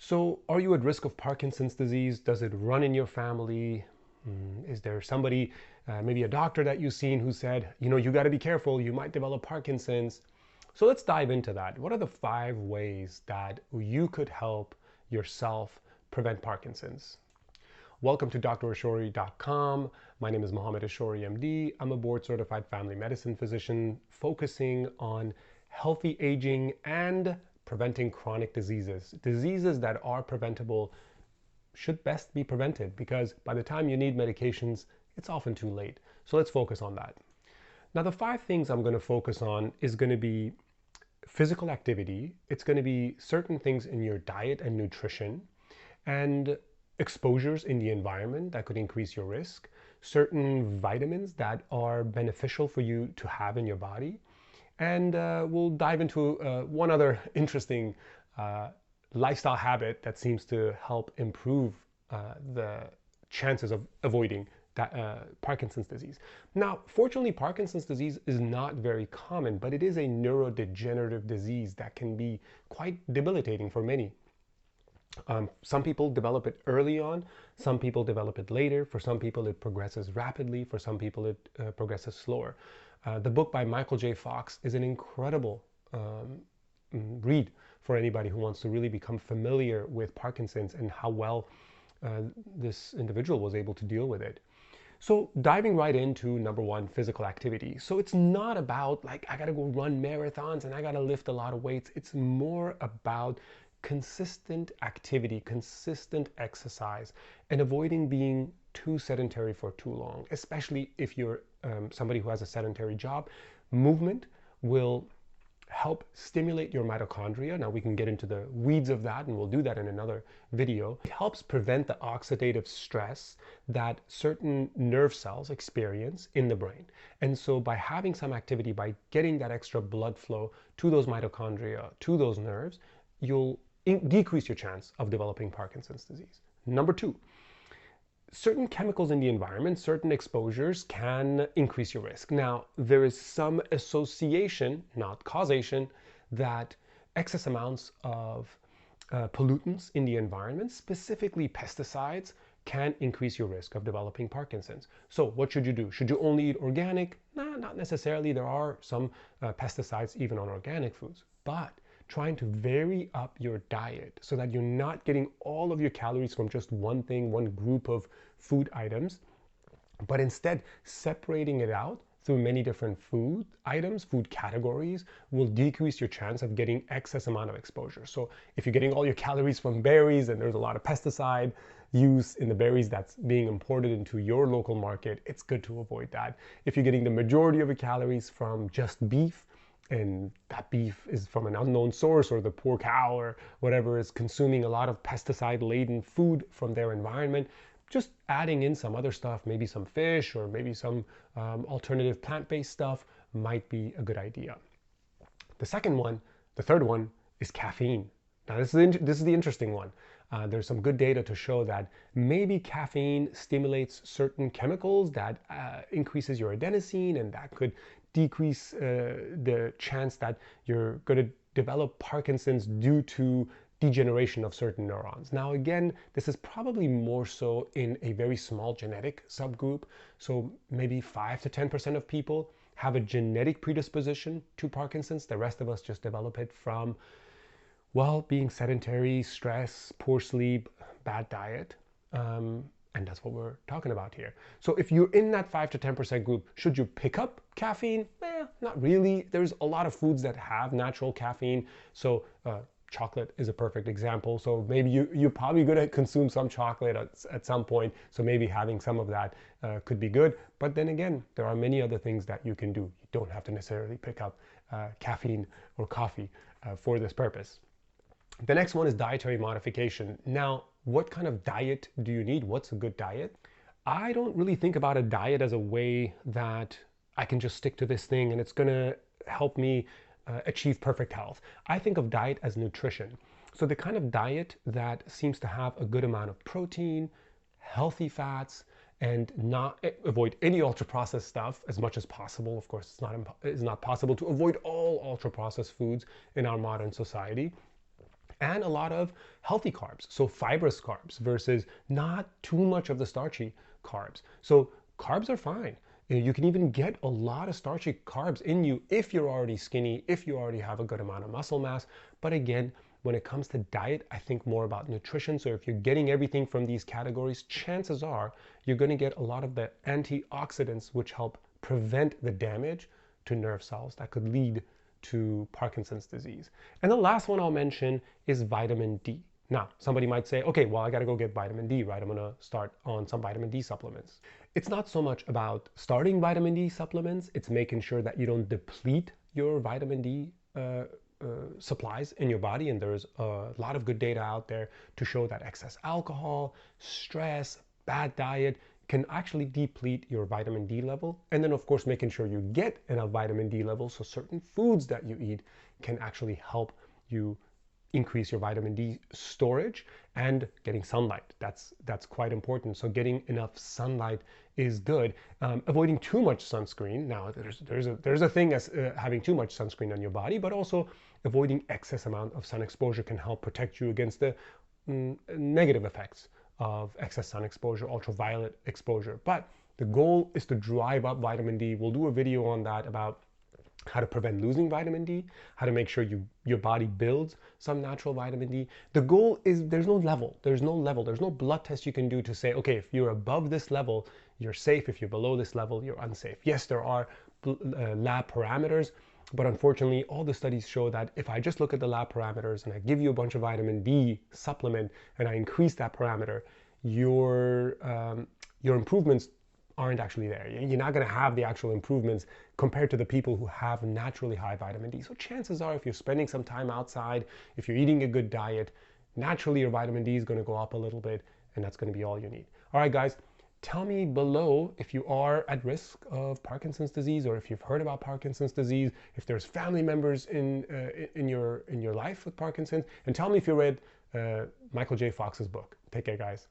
So, are you at risk of Parkinson's disease? Does it run in your family? Is there somebody, maybe a doctor that you've seen who said, you got to be careful, you might develop Parkinson's? So, let's dive into that. What are the 5 ways that you could help yourself prevent Parkinson's? Welcome to drashori.com. My name is Mohammad Ashori, MD. I'm a board certified family medicine physician focusing on healthy aging and preventing chronic diseases. Diseases that are preventable should best be prevented because by the time you need medications, it's often too late. So let's focus on that. Now, the 5 things I'm going to focus on is going to be physical activity. It's going to be certain things in your diet and nutrition, and exposures in the environment that could increase your risk, certain vitamins that are beneficial for you to have in your body, and we'll dive into one other interesting lifestyle habit that seems to help improve the chances of avoiding Parkinson's disease. Now, fortunately, Parkinson's disease is not very common, but it is a neurodegenerative disease that can be quite debilitating for many. Some people develop it early on, some people develop it later. For some people, it progresses rapidly. For some people, it progresses slower. The book by Michael J. Fox is an incredible read for anybody who wants to really become familiar with Parkinson's and how well this individual was able to deal with it. So diving right into number 1, physical activity. So it's not about like, I gotta go run marathons and I gotta lift a lot of weights. It's more about consistent activity, consistent exercise, and avoiding being too sedentary for too long, especially if you're somebody who has a sedentary job. Movement will help stimulate your mitochondria. Now we can get into the weeds of that, and we'll do that in another video. It helps prevent the oxidative stress that certain nerve cells experience in the brain. And so by having some activity, by getting that extra blood flow to those mitochondria, to those nerves, you'll decrease your chance of developing Parkinson's disease. Number 2, certain chemicals in the environment, certain exposures can increase your risk. Now, there is some association, not causation, that excess amounts of pollutants in the environment, specifically pesticides, can increase your risk of developing Parkinson's. So what should you do? Should you only eat organic? Nah, not necessarily. There are some pesticides even on organic foods, but trying to vary up your diet so that you're not getting all of your calories from just one thing, one group of food items, but instead separating it out through many different food items, food categories, will decrease your chance of getting excess amount of exposure. So if you're getting all your calories from berries and there's a lot of pesticide use in the berries that's being imported into your local market, it's good to avoid that. If you're getting the majority of your calories from just beef, and that beef is from an unknown source, or the poor cow or whatever is consuming a lot of pesticide-laden food from their environment, just adding in some other stuff, maybe some fish or maybe some alternative plant-based stuff might be a good idea. The third one is caffeine. Now this is the interesting one. There's some good data to show that maybe caffeine stimulates certain chemicals that increases your adenosine, and that could decrease the chance that you're going to develop Parkinson's due to degeneration of certain neurons. Now again, this is probably more so in a very small genetic subgroup. So maybe 5 to 10% of people have a genetic predisposition to Parkinson's. The rest of us just develop it from, well, being sedentary, stress, poor sleep, bad diet. And that's what we're talking about here. So if you're in that 5 to 10% group, should you pick up caffeine? Not really. There's a lot of foods that have natural caffeine. So chocolate is a perfect example. So maybe you're probably going to consume some chocolate at some point. So maybe having some of that could be good. But then again, there are many other things that you can do. You don't have to necessarily pick up caffeine or coffee for this purpose. The next one is dietary modification. Now, what kind of diet do you need? What's a good diet? I don't really think about a diet as a way that I can just stick to this thing and it's going to help me achieve perfect health. I think of diet as nutrition. So the kind of diet that seems to have a good amount of protein, healthy fats, and not avoid any ultra-processed stuff as much as possible. Of course, it's not possible to avoid all ultra-processed foods in our modern society. and a lot of healthy carbs. So fibrous carbs versus not too much of the starchy carbs. So carbs are fine. You can even get a lot of starchy carbs in you if you're already skinny, if you already have a good amount of muscle mass. But again, when it comes to diet, I think more about nutrition. So if you're getting everything from these categories, chances are you're going to get a lot of the antioxidants which help prevent the damage to nerve cells that could lead to Parkinson's disease. And the last one I'll mention is vitamin D. Now, somebody might say, okay, well, I got to go get vitamin D, right? I'm going to start on some vitamin D supplements. It's not so much about starting vitamin D supplements. It's making sure that you don't deplete your vitamin D supplies in your body. And there's a lot of good data out there to show that excess alcohol, stress, bad diet can actually deplete your vitamin D level. And then of course, making sure you get enough vitamin D levels. So certain foods that you eat can actually help you increase your vitamin D storage, and getting sunlight. That's quite important. So getting enough sunlight is good. Avoiding too much sunscreen. Now there's a thing as having too much sunscreen on your body, but also avoiding excess amount of sun exposure can help protect you against the negative effects of excess sun exposure, ultraviolet exposure. But the goal is to drive up vitamin D. We'll do a video on that about how to prevent losing vitamin D, how to make sure your body builds some natural vitamin D. The goal is there's no no blood test you can do to say, okay, if you're above this level, you're safe. If you're below this level, you're unsafe. Yes, there are lab parameters, but unfortunately, all the studies show that if I just look at the lab parameters and I give you a bunch of vitamin D supplement and I increase that parameter, your improvements aren't actually there. You're not going to have the actual improvements compared to the people who have naturally high vitamin D. So chances are, if you're spending some time outside, if you're eating a good diet, naturally your vitamin D is going to go up a little bit, and that's going to be all you need. All right, guys, tell me below if you are at risk of Parkinson's disease, or if you've heard about Parkinson's disease, if there's family members in your life with Parkinson's, and tell me if you read Michael J. Fox's book. Take care, guys.